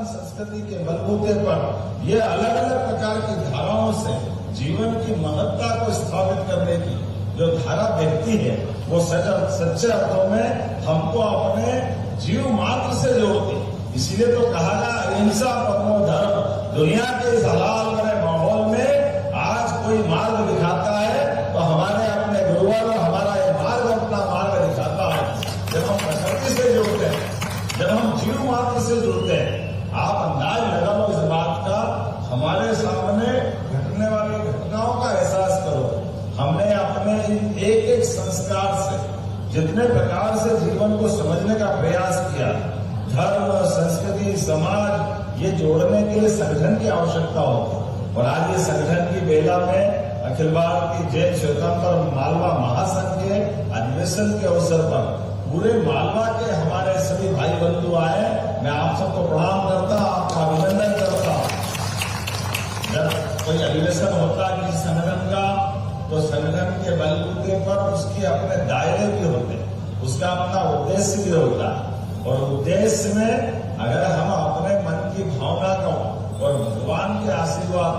सनातन संस्कृति के बलबूते पर ये अलग अलग प्रकार की धाराओं से जीवन की महत्ता को स्थापित करने की जो धारा देखती है, वो सच्चे अर्थों में हमको अपने जीव मात्र से जोड़ती। इसीलिए तो कहा गया अहिंसा परमो धर्म। दुनिया के इस हलाल भरे माहौल में आज कोई मार्ग दिखाता है तो हमारे अपने गुरुवर हमारा ये मार्ग अपना मार्ग दिखाता है। जब हम प्रकृति से जुड़ते हैं, जब हम जीव मात्र से जुड़ते हैं, आप अंदाज लगा लो इस बात का, हमारे सामने घटने वाली घटनाओं का एहसास करो। हमने अपने एक एक संस्कार से जितने प्रकार से जीवन को समझने का प्रयास किया, धर्म, संस्कृति, समाज, ये जोड़ने के लिए संगठन की आवश्यकता होती है। और आज ये संगठन की बेला में अखिल भारतीय जैन स्वतंत्र मालवा महासंघ के अधिवेशन के अवसर पर पूरे मालवा के हमारे सभी भाई बंधु आए। मैं आप सबको प्रणाम करता, आपका अभिनंदन करता। जब कोई अधिवेशन होता है किसी संगठन का, तो संगठन के बलबूते पर उसके अपने दायरे भी होते हैं, उसका अपना उद्देश्य भी होता है। और उद्देश्य में अगर हम अपने मन की भावना को और भगवान के आशीर्वाद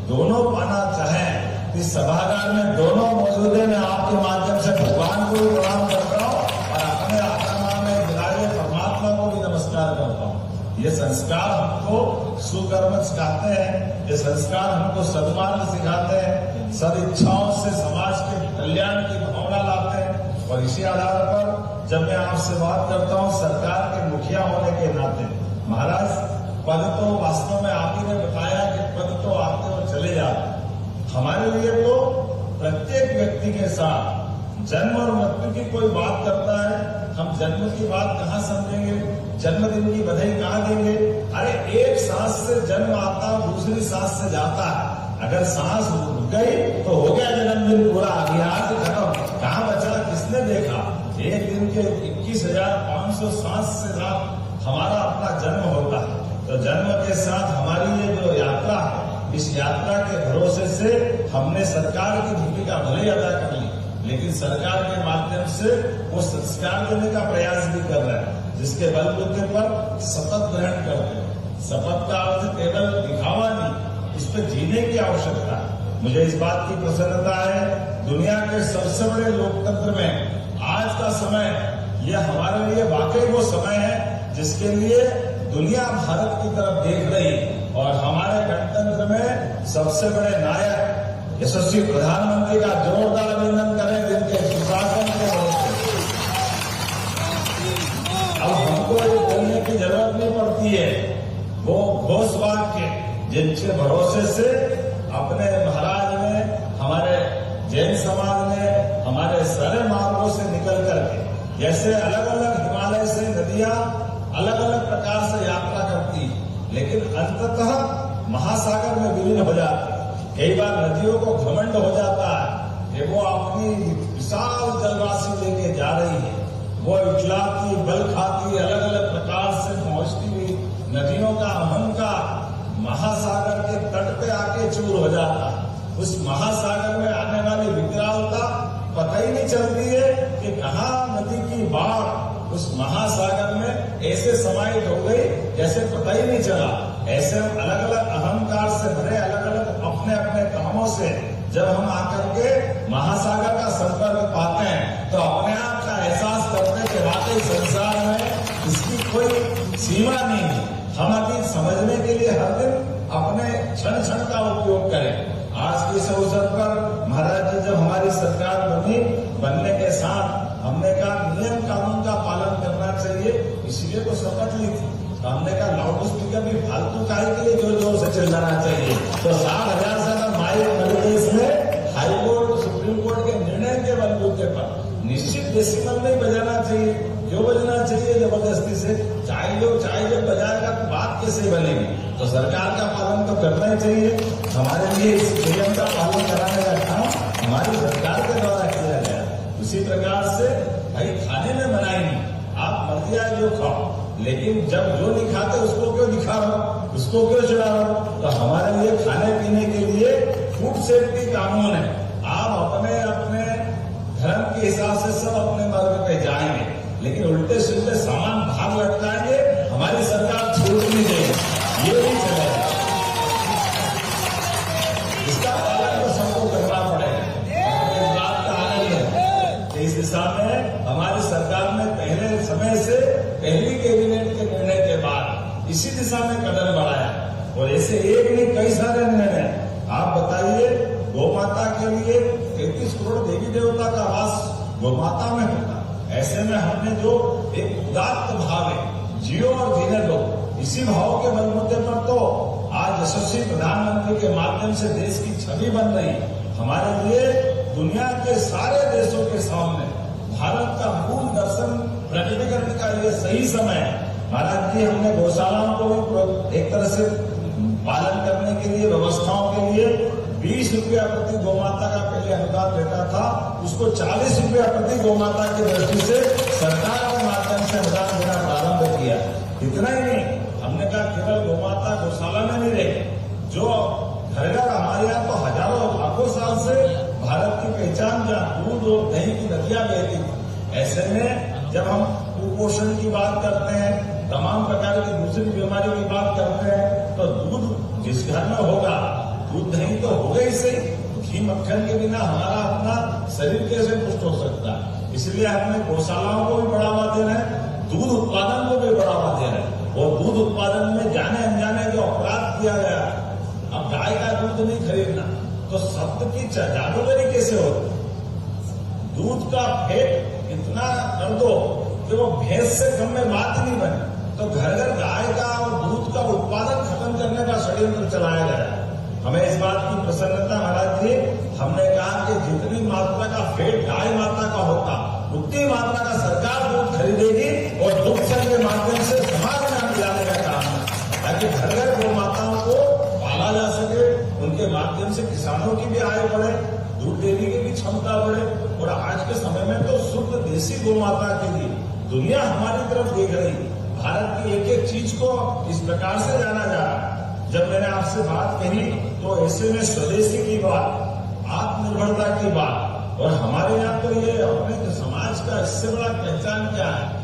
दोनों पाना चाहें, इस सभागार में दोनों मौजूद है। मैं आपके माध्यम से भगवान को भी प्रणाम करता हूँ और अपने आत्मा में विराजे परमात्मा को भी नमस्कार करता हूँ। ये संस्कार हमको सुकर्म सिखाते हैं, ये संस्कार हमको सद्मार्ग सिखाते हैं, सदिच्छाओं से समाज के कल्याण की भावना लाते हैं। और इसी आधार पर जब मैं आपसे बात करता हूँ सरकार के मुखिया होने के नाते, महाराज पद तो वास्तव में आप ही ने बताया कि पद तो आते और चले जाते। हमारे लिए तो प्रत्येक व्यक्ति के साथ जन्म और मृत्यु की कोई बात करता है, हम जन्म की बात कहाँ समझेंगे, जन्मदिन की बधाई कहाँ देंगे। अरे एक सांस से जन्म आता, दूसरी सांस से जाता है। अगर सांस रुक गई तो हो गया जन्मदिन पूरा, अभियान खत्म, कहाँ बचा, किसने देखा। एक दिन के 21,500 सांस से साथ हमारा अपना जन्म होता है। तो जन्म के साथ हमारी ये जो यात्रा है, इस यात्रा के भरोसे से हमने सरकार की भूमिका भले अदा कर ली, लेकिन सरकार के माध्यम से वो संस्कार देने का प्रयास भी कर रहे हैं, जिसके बलबूते पर शपथ ग्रहण करते हैं। शपथ का अर्थ केवल दिखावा नहीं, इस पर जीने की आवश्यकता है। मुझे इस बात की प्रसन्नता है, दुनिया के सबसे बड़े लोकतंत्र में आज का समय यह हमारे लिए वाकई वो समय है जिसके लिए दुनिया भारत की तरफ देख रही। और हमारे गणतंत्र में सबसे बड़े नायक यशस्वी प्रधानमंत्री का जोरदार अभिनंदन करें, जिनके सुशासन के भरोसे अब हमको ये बोलने की जरूरत नहीं पड़ती है। वो घोष वाक्य जिनके भरोसे से अपने महाराज ने, हमारे जैन समाज ने हमारे सारे मार्गों से निकल करके, जैसे अलग अलग हिमालय से नदियां अलग अलग प्रकार से यात्रा करती, लेकिन अंततः महासागर में विलीन हो जाती। कई बार नदियों को घमंड हो जाता है कि वो अपनी विशाल जलराशि लेके जा रही है, वो इटलाती, बल खाती, अलग अलग प्रकार से पहुंचती हुई नदियों का अहंकार महासागर के तट पे आके चूर हो जाता है। उस महासागर में आने वाली विकरालता पता ही नहीं चलती है कि कहाँ नदी की बाढ़ उस महासागर में ऐसे समाहित हो गई जैसे पता ही नहीं चला। ऐसे अलग अलग अहंकार से भरे, अलग अलग अपने अपने कामों से जब हम आकर के महासागर का संपर्क पाते हैं तो अपने आप का एहसास करते हैं कि वाकई संसार में इसकी कोई सीमा नहीं है। हम अतीत समझने के लिए हर दिन अपने क्षण क्षण का उपयोग करें। आज के इस अवसर पर महाराज जी जब हमारी सरकार बनने के साथ हमने कहा नियम कानून का पालन करना चाहिए, इसीलिए तो शपथ ली थी। तो हमने कहा लाउड स्पीकर भी फालतू काहे के लिए जोर जोर से चिल्लाना चाहिए। तो 60,000 से ज्यादा माइक मध्यप्रदेश में हाईकोर्ट, सुप्रीम कोर्ट के निर्णय के बलबूते पर निश्चित डेसिमल में बजाना चाहिए। क्यों बजना चाहिए जबरदस्ती से? चाहे जब बजाएगा तो बात कैसे बनेगी? तो सरकार का पालन तो करना ही चाहिए। हमारे लिए इस नियम का पालन कराने का काम हमारी सरकार के द्वारा किया गया। उसी प्रकार से भाई खाने में मनाही नहीं, आप मर्जी आए जो खाओ, लेकिन जब जो नहीं खाते उसको क्यों दिखा रहो, उसको क्यों चढ़ा रहो? तो हमारे लिए खाने पीने के लिए फूड सेफ्टी कानून है। आप अपने अपने धर्म के हिसाब से सब अपने मार्ग पे जाएंगे, लेकिन उल्टे सीधे सामान बाहर लटकाएंगे, हमारी सरकार छूट नहीं देगी। इसी दिशा में कदम बढ़ाया और ऐसे एक नहीं कई सारे निर्णय। आप बताइए, गौमाता के लिए 33 करोड़ देवी देवता का वास गौमाता में होता, ऐसे में हमने जो एक उदात्त भाव है, जियो और जीने दो, इसी भाव के बलबूते पर तो आज यशस्वी प्रधानमंत्री के माध्यम से देश की छवि बन रही। हमारे लिए दुनिया के सारे देशों के सामने भारत का मूल दर्शन प्रकटीकरण का ये सही समय है। महाराज जी, हमने गौशालाओं को भी एक तरह से पालन करने के लिए, व्यवस्थाओं के लिए 20 रुपया प्रति गौमाता का पहले अनुदान देता था, उसको 40 रुपया प्रति गौमाता की दृष्टि से सरकार के माध्यम से अनुदान देना प्रारंभ किया। इतना ही नहीं, हमने कहा केवल गौमाता गौशाला में नहीं रहे, जो घर घर हमारे यहाँ तो हजारों लाखों साल से भारत की पहचान जहाँ दूध और दही की नदियां बहती थी। ऐसे में जब हम कुपोषण की बात करते हैं, तमाम प्रकार की दूसरी बीमारियों की बात करते हैं, तो दूध जिस घर में होगा, दूध दही तो होगा ही सही, घी मक्खन के बिना हमारा अपना शरीर कैसे पुष्ट हो सकता है। इसलिए हमने गौशालाओं को भी बढ़ावा दे रहे हैं, दूध उत्पादन को भी बढ़ावा दे रहे हैं। और दूध उत्पादन में जाने अनजाने जो अपराध किया गया, अब गाय का दूध नहीं खरीदना, तो शब्द की जादूगरी कैसे होती? दूध का फेट इतना कर दो कि वो भैंस से कम में बात नहीं बने, तो घर घर गाय का और दूध का उत्पादन खत्म करने का षड्यंत्र चलाया गया। हमें इस बात की प्रसन्नता महाराज जी, हमने कहा कि जितनी मात्रा का फेट गाय माता का होता, उतनी मात्रा का सरकार दूध खरीदेगी और दुग्ध संघ के माध्यम से समाज में दिलाने का काम है, ताकि घर घर गौ माताओं को पाला जा सके, उनके माध्यम से किसानों की भी आय बढ़े, दूध देने की भी क्षमता बढ़े। और आज के समय में तो शुद्ध देसी गौ माता के लिए दुनिया हमारी तरफ देख रही। भारत की एक एक चीज को इस प्रकार से जाना जा रहा है। जब मैंने आपसे बात कही तो ऐसे में स्वदेशी की बात, आत्मनिर्भरता की बात, और हमारे यहाँ तो ये अपने समाज का इससे बड़ा पहचान क्या है